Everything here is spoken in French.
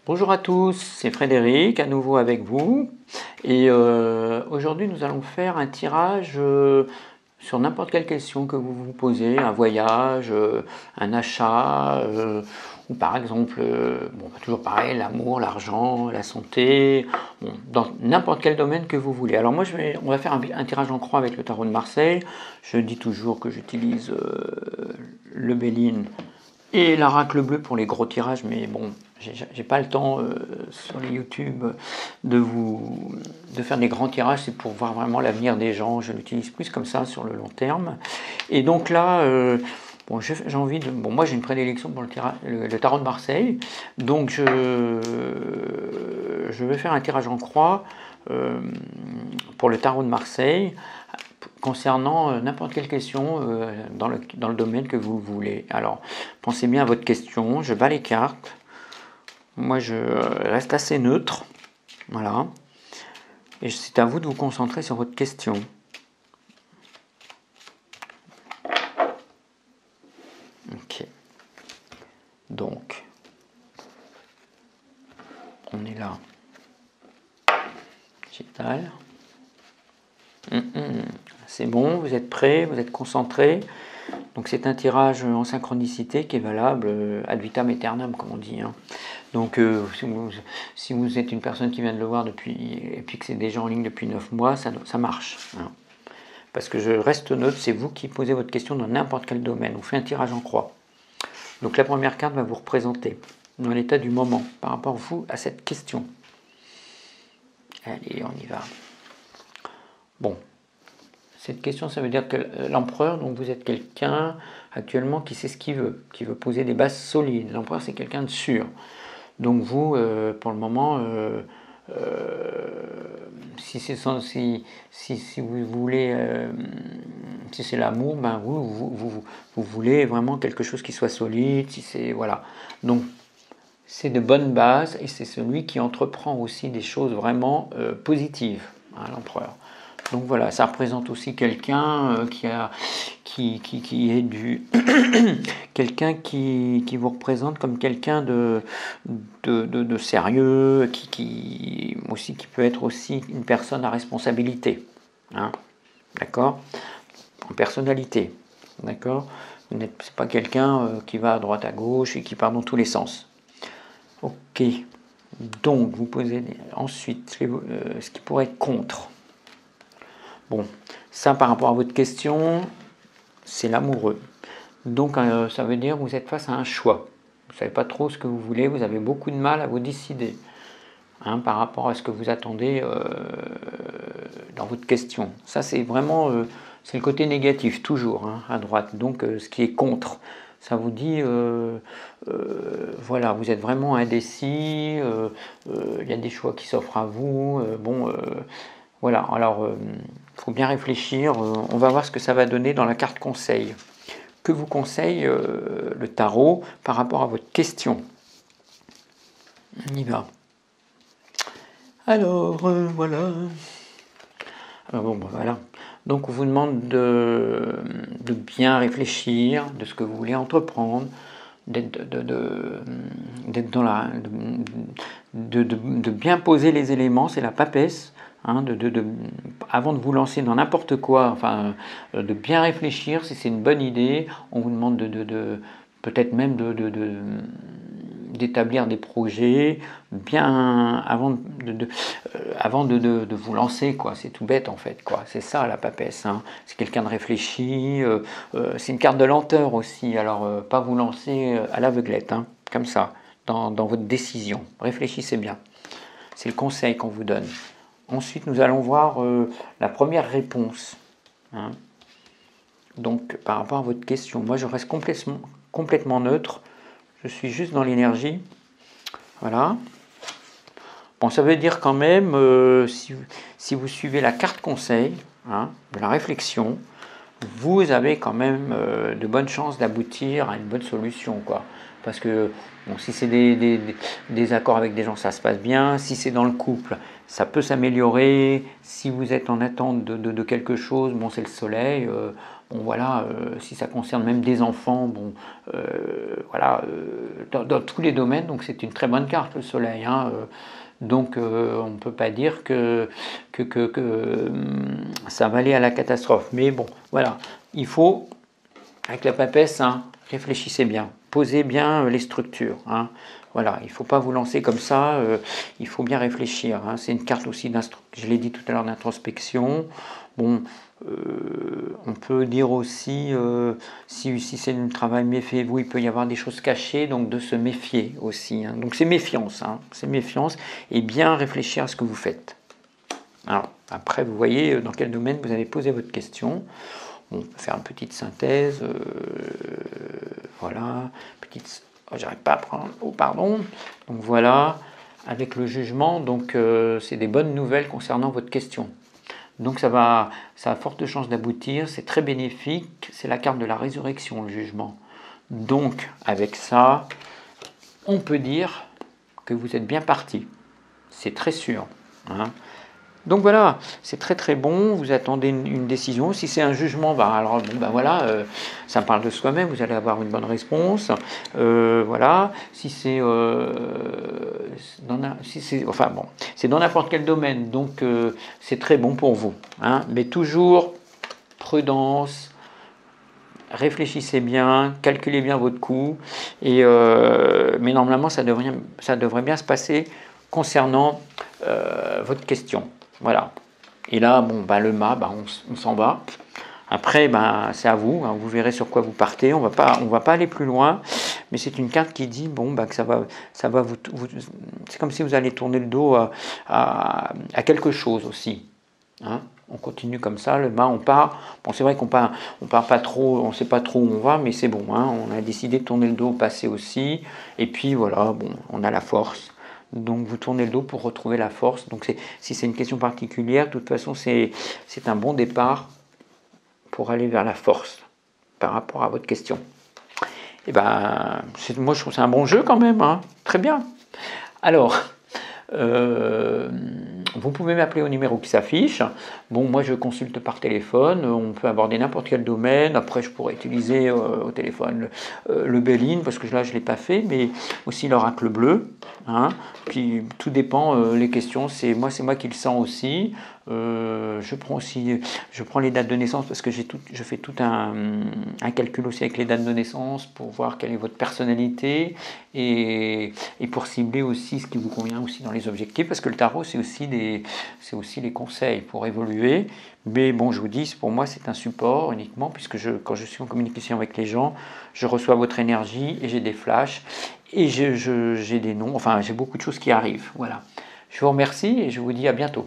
Bonjour à tous, c'est Frédéric, à nouveau avec vous. Et aujourd'hui, nous allons faire un tirage sur n'importe quelle question que vous vous posez, un voyage, un achat, ou par exemple, toujours pareil, l'amour, l'argent, la santé, bon, dans n'importe quel domaine que vous voulez. Alors moi, on va faire un tirage en croix avec le tarot de Marseille. Je dis toujours que j'utilise le Béline et l'oracle bleu pour les gros tirages, mais bon, j'ai pas le temps sur les YouTube de faire des grands tirages, c'est pour voir vraiment l'avenir des gens, je l'utilise plus comme ça sur le long terme. Et donc là, j'ai envie de... Bon, moi j'ai une prédilection pour le tarot de Marseille, donc je vais faire un tirage en croix pour le tarot de Marseille, concernant n'importe quelle question dans le domaine que vous voulez. Alors, pensez bien à votre question, je bats les cartes, moi je reste assez neutre, voilà, et c'est à vous de vous concentrer sur votre question. Ok, donc, on est là, j'étale. C'est bon, vous êtes prêts, vous êtes concentrés. Donc c'est un tirage en synchronicité qui est valable ad vitam aeternam, comme on dit. Hein. Donc si vous êtes une personne qui vient de le voir depuis, et puis que c'est déjà en ligne depuis 9 mois, ça marche. Hein. Parce que je reste neutre, c'est vous qui posez votre question dans n'importe quel domaine. On fait un tirage en croix. Donc la première carte va vous représenter dans l'état du moment, par rapport vous à cette question. Allez, on y va. Bon. Cette question, ça veut dire que l'empereur, donc vous êtes quelqu'un actuellement qui sait ce qu'il veut, qui veut poser des bases solides. L'empereur, c'est quelqu'un de sûr. Donc vous, pour le moment, si vous voulez, si c'est l'amour, ben vous voulez vraiment quelque chose qui soit solide. Si c'est voilà. Donc c'est de bonnes bases et c'est celui qui entreprend aussi des choses vraiment positives, hein, l'empereur. Donc voilà, ça représente aussi quelqu'un qui est du quelqu'un qui vous représente comme quelqu'un de sérieux, qui peut être aussi une personne à responsabilité, hein, d'accord, en personnalité, d'accord. Vous n'êtes pas quelqu'un qui va à droite à gauche et qui part dans tous les sens. Ok, donc vous posez ensuite ce qui pourrait être contre. Bon, ça par rapport à votre question, c'est l'amoureux. Donc ça veut dire que vous êtes face à un choix. Vous ne savez pas trop ce que vous voulez, vous avez beaucoup de mal à vous décider, hein, par rapport à ce que vous attendez dans votre question. Ça c'est vraiment c'est le côté négatif, toujours, hein, à droite. Donc ce qui est contre, ça vous dit, voilà, vous êtes vraiment indécis, il y a des choix qui s'offrent à vous, voilà, alors il faut bien réfléchir, on va voir ce que ça va donner dans la carte conseil. Que vous conseille le tarot par rapport à votre question? On y va. Alors, voilà. Alors bon, voilà. Donc on vous demande de bien réfléchir, de ce que vous voulez entreprendre, d'être dans la... de bien poser les éléments, c'est la papesse. Hein, avant de vous lancer dans n'importe quoi, enfin, de bien réfléchir si c'est une bonne idée. On vous demande peut-être même d'établir des projets bien avant de vous lancer, quoi. C'est tout bête en fait, quoi. C'est ça la papesse. Hein. C'est quelqu'un de réfléchi. C'est une carte de lenteur aussi. Alors pas vous lancer à l'aveuglette, hein, comme ça, dans votre décision. Réfléchissez bien. C'est le conseil qu'on vous donne. Ensuite, nous allons voir la première réponse. Hein. Donc, par rapport à votre question, moi je reste complètement neutre. Je suis juste dans l'énergie. Voilà. Bon, ça veut dire quand même, si vous suivez la carte conseil, hein, de la réflexion, vous avez quand même de bonnes chances d'aboutir à une bonne solution, quoi. Parce que bon, si c'est des accords avec des gens, ça se passe bien. Si c'est dans le couple, ça peut s'améliorer. Si vous êtes en attente de quelque chose, bon, c'est le soleil. Bon voilà, si ça concerne même des enfants, bon voilà, dans tous les domaines, donc c'est une très bonne carte le soleil, hein, donc on ne peut pas dire que ça va aller à la catastrophe. Mais bon, voilà, il faut, avec la papesse, hein, réfléchissez bien, posez bien les structures. Hein. Voilà, il ne faut pas vous lancer comme ça, il faut bien réfléchir. Hein. C'est une carte aussi, je l'ai dit tout à l'heure, d'introspection. Bon, on peut dire aussi, si c'est un travail méfiez-vous, il peut y avoir des choses cachées, donc de se méfier aussi. Hein. Donc c'est méfiance, hein. C'est méfiance et bien réfléchir à ce que vous faites. Alors, après, vous voyez dans quel domaine vous avez posé votre question. On peut faire une petite synthèse. Voilà, petite. Oh, j'arrive pas à prendre. Oh, pardon. Donc voilà, avec le jugement, donc c'est des bonnes nouvelles concernant votre question. Donc ça a forte chance d'aboutir, c'est très bénéfique, c'est la carte de la résurrection, le jugement. Donc avec ça, on peut dire que vous êtes bien parti, c'est très sûr. Hein. Donc voilà, c'est très très bon, vous attendez une décision. Si c'est un jugement, alors bon, voilà, ça parle de soi-même, vous allez avoir une bonne réponse. Voilà, si c'est enfin bon, c'est dans n'importe quel domaine, donc c'est très bon pour vous. Hein, mais toujours prudence, réfléchissez bien, calculez bien votre coût, mais normalement ça devrait bien se passer concernant votre question. Voilà. Et là, bon, le mât, on s'en va. Après, c'est à vous. Hein, vous verrez sur quoi vous partez. On va pas aller plus loin. Mais c'est une carte qui dit que ça va vous c'est comme si vous allez tourner le dos à quelque chose aussi. Hein. On continue comme ça. Le mât, on part. Bon, c'est vrai qu'on part pas trop. On sait pas trop où on va, mais c'est bon. Hein, on a décidé de tourner le dos au passé aussi. Et puis voilà, bon, on a la force. Donc vous tournez le dos pour retrouver la force. Donc si c'est une question particulière, de toute façon c'est un bon départ pour aller vers la force par rapport à votre question. Et moi je trouve que c'est un bon jeu quand même. Hein. Très bien. Alors, vous pouvez m'appeler au numéro qui s'affiche. Bon, moi je consulte par téléphone, on peut aborder n'importe quel domaine. Après, je pourrais utiliser au téléphone le Béline, parce que là je ne l'ai pas fait, mais aussi l'oracle bleu. Hein. Puis tout dépend, les questions, c'est moi qui le sens aussi. Je prends les dates de naissance parce que je fais tout un calcul aussi avec les dates de naissance pour voir quelle est votre personnalité et pour cibler aussi ce qui vous convient aussi dans les objectifs, parce que le tarot c'est aussi les conseils pour évoluer. Mais bon, je vous dis, pour moi c'est un support uniquement, puisque quand je suis en communication avec les gens, je reçois votre énergie et j'ai des flashs et j'ai des noms, enfin j'ai beaucoup de choses qui arrivent. Voilà. Je vous remercie et je vous dis à bientôt.